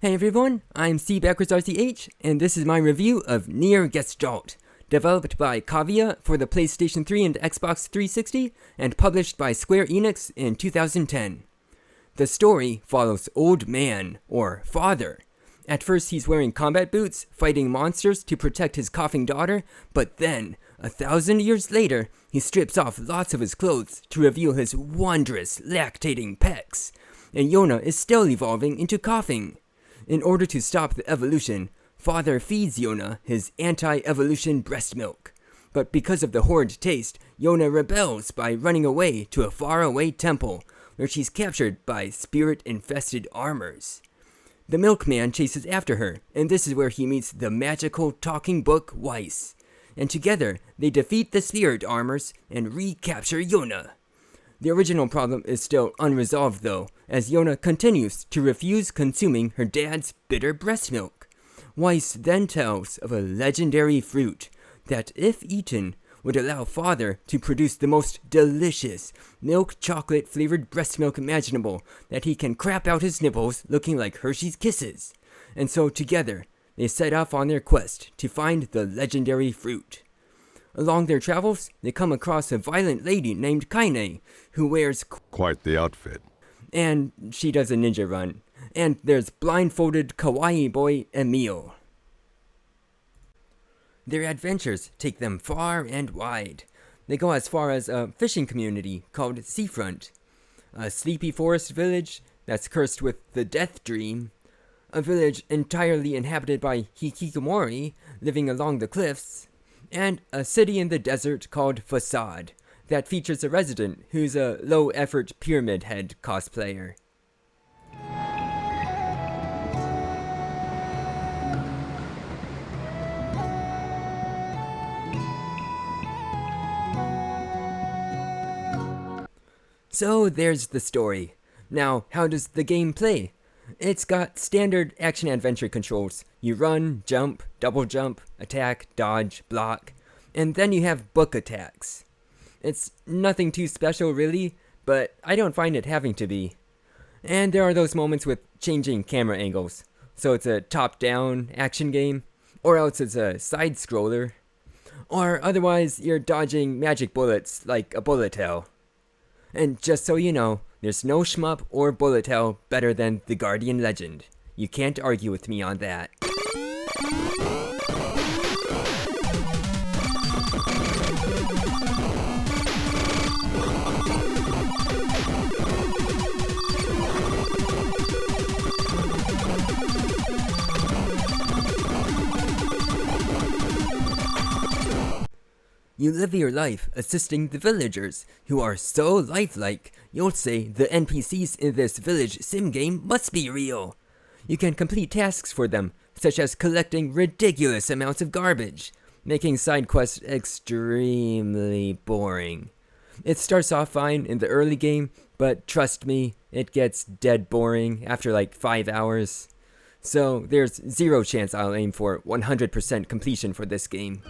Hey everyone, I'm C_RCH, and this is my review of NieR Gestalt, developed by Kavia for the PlayStation 3 and Xbox 360, and published by Square Enix in 2010. The story follows Old Man, or Father. At first he's wearing combat boots, fighting monsters to protect his coughing daughter, but then, 1,000 years later, he strips off lots of his clothes to reveal his wondrous, lactating pecs, and Yona is still evolving into coughing. In order to stop the evolution, Father feeds Yona his anti-evolution breast milk. But because of the horrid taste, Yona rebels by running away to a faraway temple, where she's captured by spirit-infested armors. The milkman chases after her, and this is where he meets the magical talking book Weiss. And together, they defeat the spirit armors and recapture Yona. The original problem is still unresolved though, as Yona continues to refuse consuming her dad's bitter breast milk. Weiss then tells of a legendary fruit that, if eaten, would allow Father to produce the most delicious milk chocolate flavored breast milk imaginable that he can crap out his nipples looking like Hershey's Kisses. And so together, they set off on their quest to find the legendary fruit. Along their travels, they come across a violent lady named Kaine, who wears quite the outfit. And she does a ninja run. And there's blindfolded kawaii boy Emil. Their adventures take them far and wide. They go as far as a fishing community called Seafront, a sleepy forest village that's cursed with the Death Dream, a village entirely inhabited by hikikomori living along the cliffs, and a city in the desert called Facade that features a resident who's a low-effort Pyramid Head cosplayer. So there's the story. Now, how does the game play? It's got standard action-adventure controls. You run, jump, double jump, attack, dodge, block, and then you have book attacks. It's nothing too special really, but I don't find it having to be. And there are those moments with changing camera angles. So it's a top-down action game, or else it's a side-scroller. Or otherwise, you're dodging magic bullets like a bullet hell. And just so you know, there's no shmup or bullet hell better than the Guardian Legend. You can't argue with me on that. You live your life assisting the villagers, who are so lifelike, you'll say the NPCs in this village sim game must be real. You can complete tasks for them, such as collecting ridiculous amounts of garbage, making side quests extremely boring. It starts off fine in the early game, but trust me, it gets dead boring after like 5 hours. So there's zero chance I'll aim for 100% completion for this game.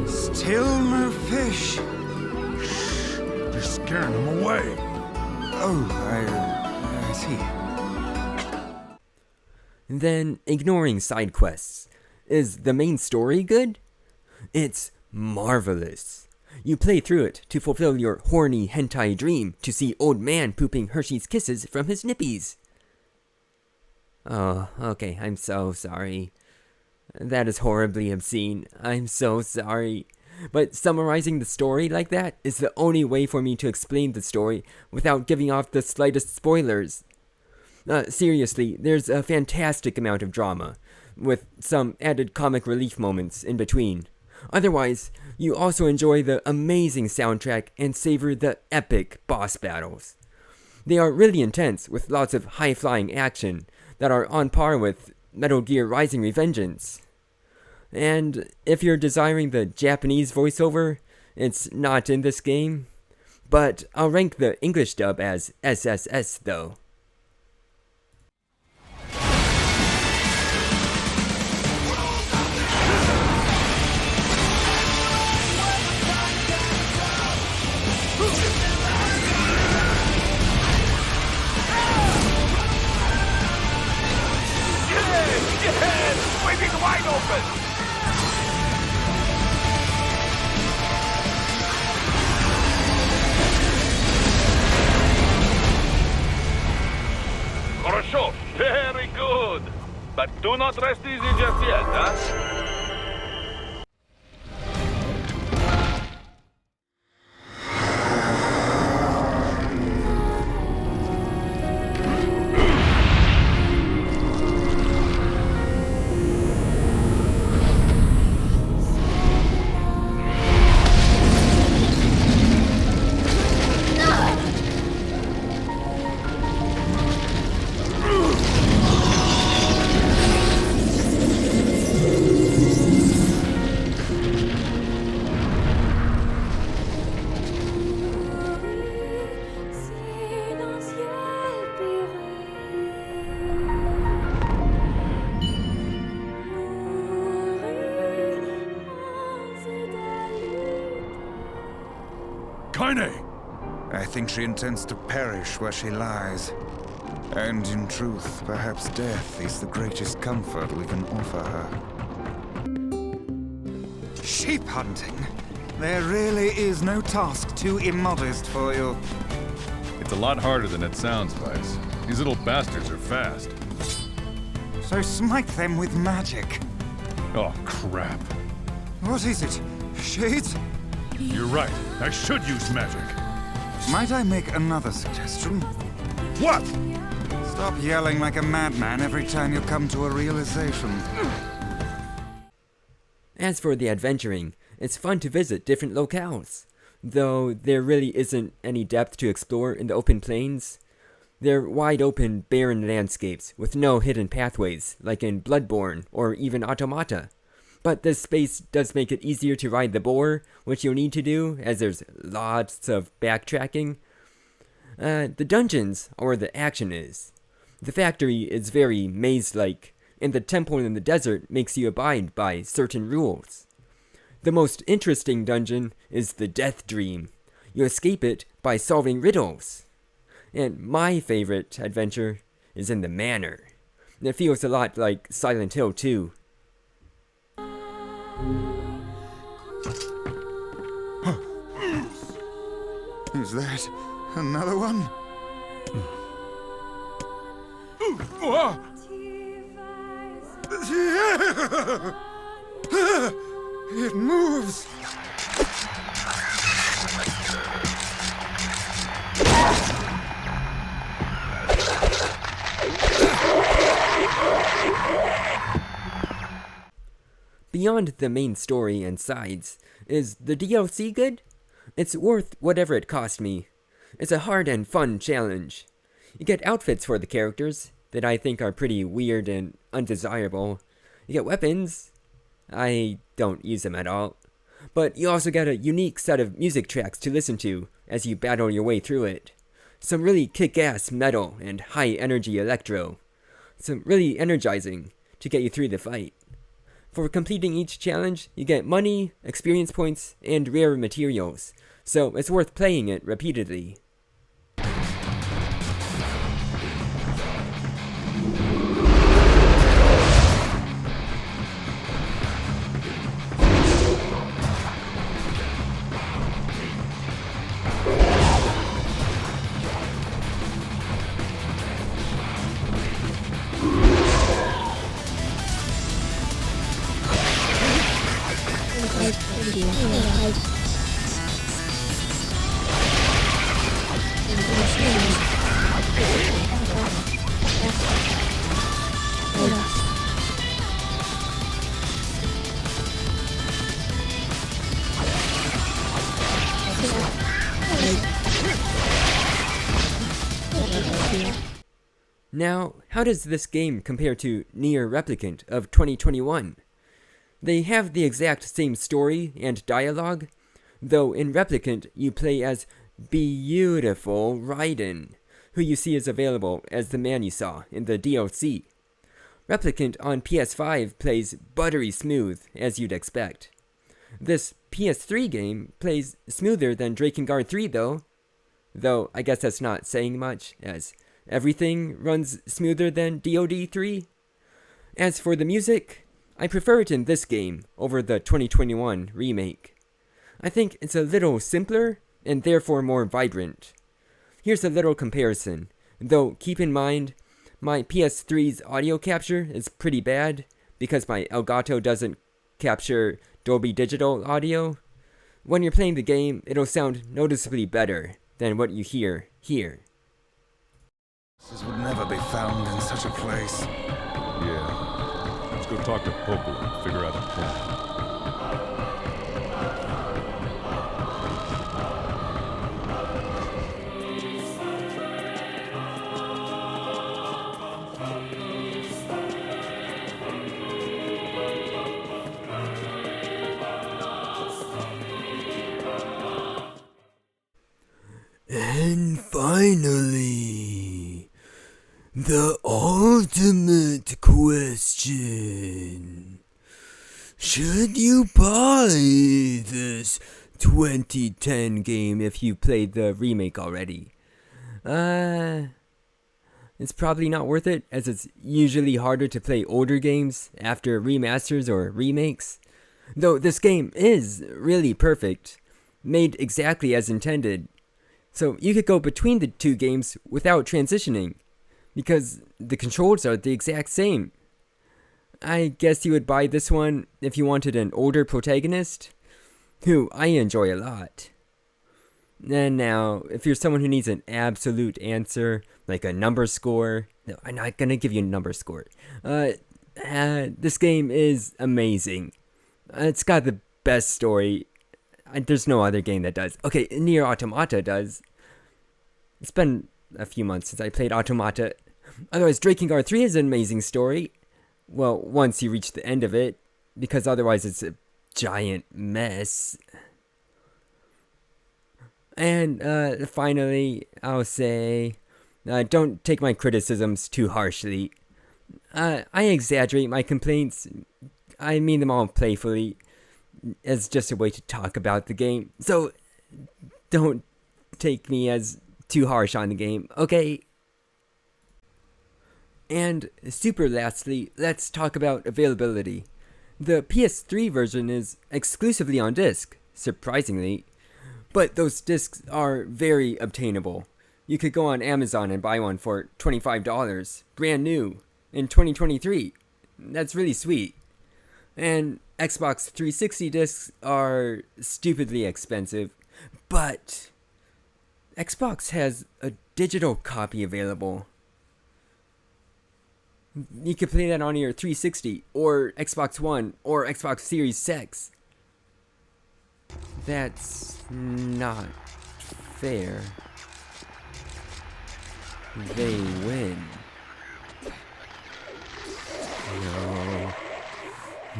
Still no fish. Shh, you're scaring them away. Oh, I see. Then, ignoring side quests. Is the main story good? It's marvelous. You play through it to fulfill your horny hentai dream to see Old Man pooping Hershey's Kisses from his nippies. Oh, okay, I'm so sorry. That is horribly obscene. I'm so sorry. But summarizing the story like that is the only way for me to explain the story without giving off the slightest spoilers. Seriously, there's a fantastic amount of drama, with some added comic relief moments in between. Otherwise, you also enjoy the amazing soundtrack and savor the epic boss battles. They are really intense, with lots of high-flying action that are on par with Metal Gear Rising: Revengeance. And if you're desiring the Japanese voiceover, it's not in this game. But I'll rank the English dub as SSS though. But do not rest easy just yet, huh? I think she intends to perish where she lies. And in truth, perhaps death is the greatest comfort we can offer her. Sheep hunting? There really is no task too immodest for you. It's a lot harder than it sounds, Vice. These little bastards are fast. So smite them with magic. Oh, crap. What is it? Shades? You're right. I should use magic. Might I make another suggestion? What? Stop yelling like a madman every time you come to a realization. As for the adventuring, it's fun to visit different locales, though there really isn't any depth to explore in the open plains. They're wide open, barren landscapes with no hidden pathways, like in Bloodborne or even Automata. But this space does make it easier to ride the boar, which you'll need to do, as there's lots of backtracking. The dungeons are where the action is. The factory is very maze-like, and the temple in the desert makes you abide by certain rules. The most interesting dungeon is the Death Dream. You escape it by solving riddles. And my favorite adventure is in the Manor. It feels a lot like Silent Hill 2. Is that another one? It moves! Beyond the main story and sides, is the DLC good? It's worth whatever it cost me. It's a hard and fun challenge. You get outfits for the characters that I think are pretty weird and undesirable. You get weapons. I don't use them at all. But you also get a unique set of music tracks to listen to as you battle your way through it. Some really kick-ass metal and high-energy electro. Some really energizing to get you through the fight. For completing each challenge, you get money, experience points, and rare materials, so it's worth playing it repeatedly. Now, how does this game compare to NieR Replicant of 2021? They have the exact same story and dialogue, though in Replicant you play as beautiful Raiden, who you see is available as the man you saw in the DLC. Replicant on PS5 plays buttery smooth, as you'd expect. This PS3 game plays smoother than Drakengard 3 though I guess that's not saying much, as everything runs smoother than DoD 3. As for the music, I prefer it in this game over the 2021 remake. I think it's a little simpler and therefore more vibrant. Here's a little comparison, though keep in mind, My PS3's audio capture is pretty bad because my Elgato doesn't capture Dolby Digital audio. When you're playing the game, it'll sound noticeably better than what you hear here. This would never be found in such a place. Yeah. Let's go talk to Popo and figure out a plan. And finally, the ultimate question. Should you buy this 2010 game if you played the remake already? It's probably not worth it, as it's usually harder to play older games after remasters or remakes. Though this game is really perfect, made exactly as intended. So you could go between the two games without transitioning, because the controls are the exact same. I guess you would buy this one if you wanted an older protagonist, who I enjoy a lot. And now, if you're someone who needs an absolute answer, like a number score, no, I'm not gonna give you a number score. This game is amazing. It's got the best story. There's no other game that does. Okay, NieR Automata does. It's been a few months since I played Automata. Otherwise, Drakengard 3 is an amazing story. Well, once you reach the end of it, because otherwise it's a giant mess. And finally, I'll say, don't take my criticisms too harshly. I exaggerate my complaints. I mean them all playfully, as just a way to talk about the game. So, don't take me as too harsh on the game, okay? And super lastly, let's talk about availability. The PS3 version is exclusively on disc, surprisingly. But those discs are very obtainable. You could go on Amazon and buy one for $25, brand new, in 2023. That's really sweet. And Xbox 360 discs are stupidly expensive, but Xbox has a digital copy available. You could play that on your 360, or Xbox One, or Xbox Series X. That's not fair. They win.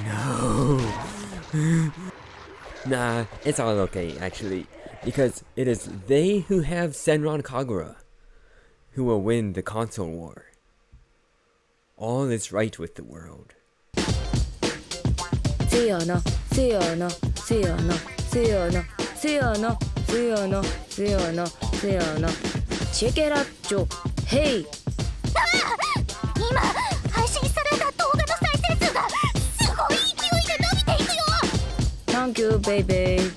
No. Nah, it's all okay, actually. Because it is they who have Senran Kagura who will win the console war. All is right with the world. Siana, Siana, Siana, Siana, Siana, Siana, Siana, Siana. Check it out, Joe. Hey! 今配信された動画の再生数がすごい勢いで伸びていくよ Thank you, baby.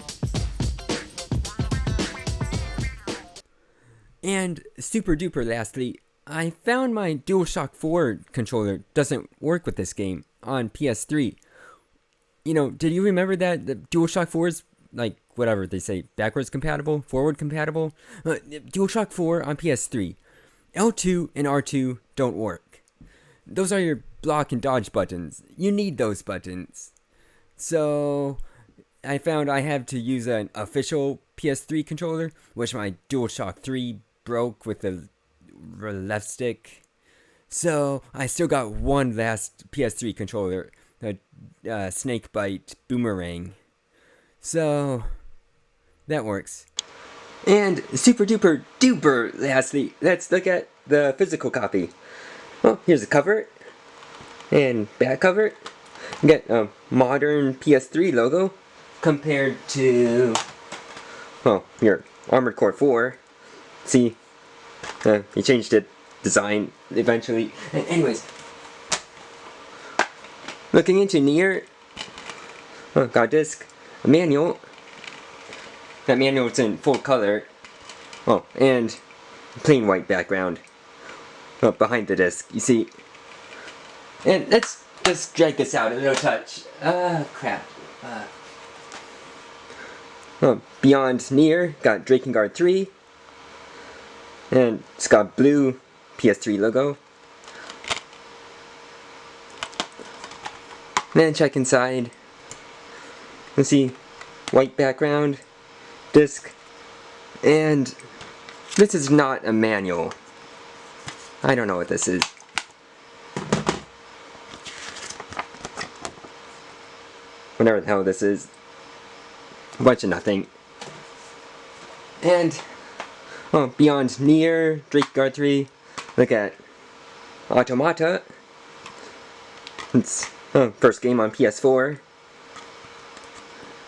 And super duper lastly, I found my DualShock 4 controller doesn't work with this game on PS3. You know, did you remember that the DualShock 4 is, like, whatever they say, backwards compatible, forward compatible? DualShock 4 on PS3. L2 and R2 don't work. Those are your block and dodge buttons. You need those buttons. So, I found I have to use an official PS3 controller, which my DualShock 3 broke with the left stick. So, I still got one last PS3 controller, the Snakebite Boomerang. So, that works. And super duper duper lastly, let's look at the physical copy. Well, here's the cover and back cover. You get a modern PS3 logo compared to, well, your Armored Core 4. See, he changed the design eventually. And anyways, looking into NieR, got a disc, a manual. That manual's in full color. Oh, and plain white background. behind the disc. You see, and let's just drag this out a little touch. Crap. Beyond NieR got Drakengard 3, and it's got blue PS3 logo. Then check inside. Let's see, white background, disc, and this is not a manual. I don't know what this is. Whatever the hell this is. A bunch of nothing. And beyond NieR, Drakengard 3, look at Automata. It's first game on PS4.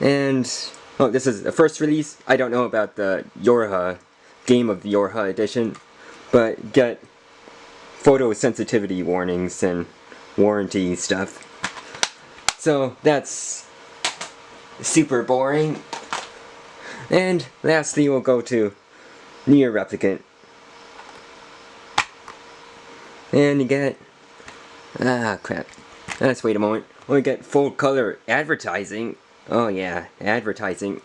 And this is the first release. I don't know about the Yorha Game of the Yorha edition, but get photosensitivity warnings and warranty stuff. So that's super boring. And lastly, we'll go to NieR Replicant. And you get crap. Let's wait a moment. We get full color advertising. Oh yeah, advertising.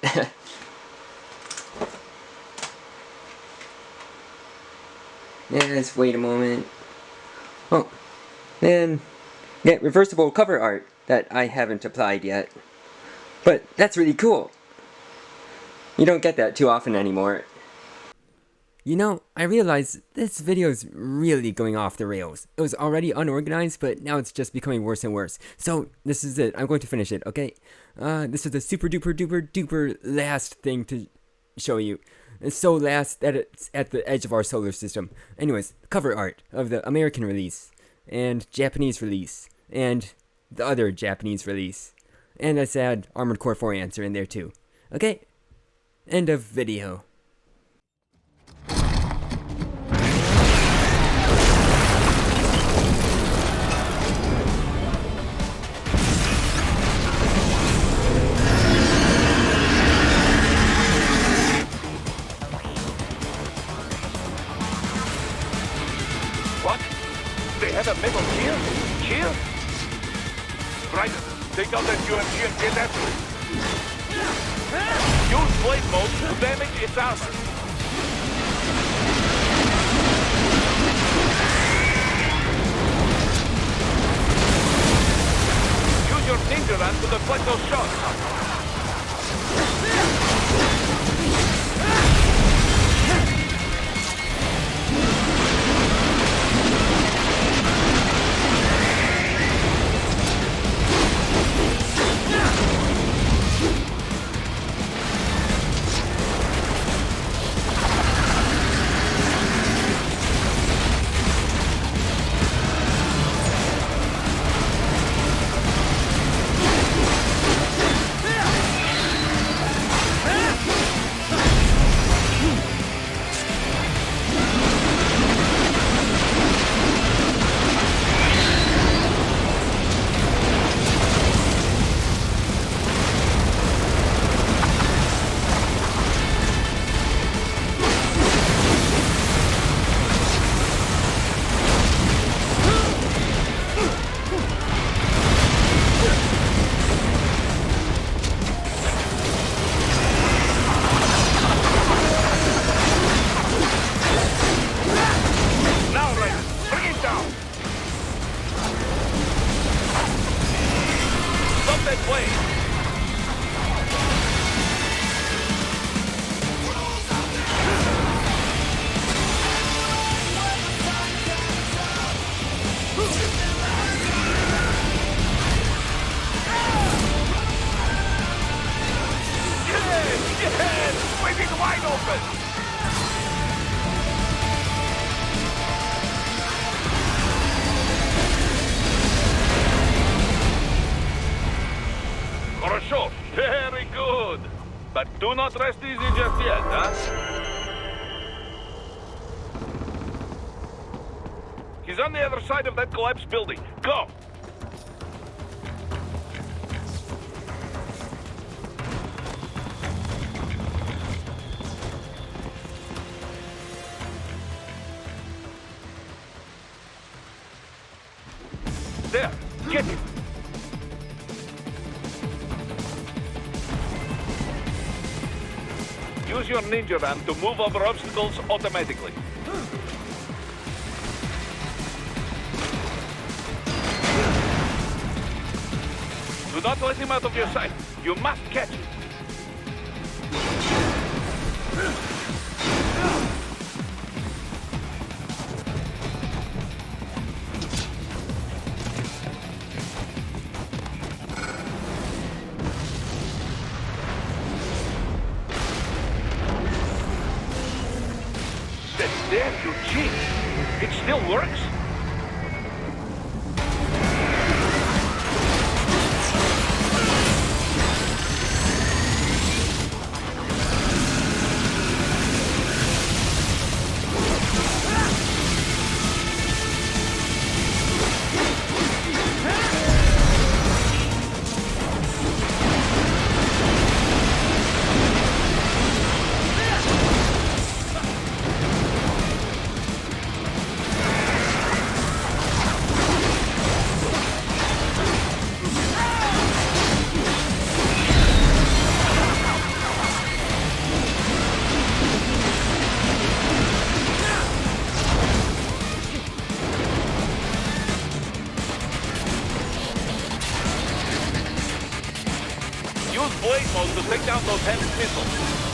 Let's wait a moment. Oh, and get reversible cover art that I haven't applied yet. But that's really cool. You don't get that too often anymore. You know, I realize this video is really going off the rails. It was already unorganized, but now it's just becoming worse and worse. So, this is it. I'm going to finish it, okay? This is the super duper duper duper last thing to show you. It's so last that it's at the edge of our solar system. Anyways, cover art of the American release, and Japanese release, and the other Japanese release. And let's add Armored Core 4 answer in there too. Okay? End of video. What? They have a metal gear? Gear? Ryder, take out that UMG and get after it. Use blade mode to damage its armor. Use your ninja run to deflect those shots. Very good. But do not rest easy just yet, huh? He's on the other side of that collapsed building. Go! There, get it! Use your ninja van to move over obstacles automatically. Do not let him out of your sight. You must catch him. There, you cheat. It still works? Use blade mode to take down those heavy missiles.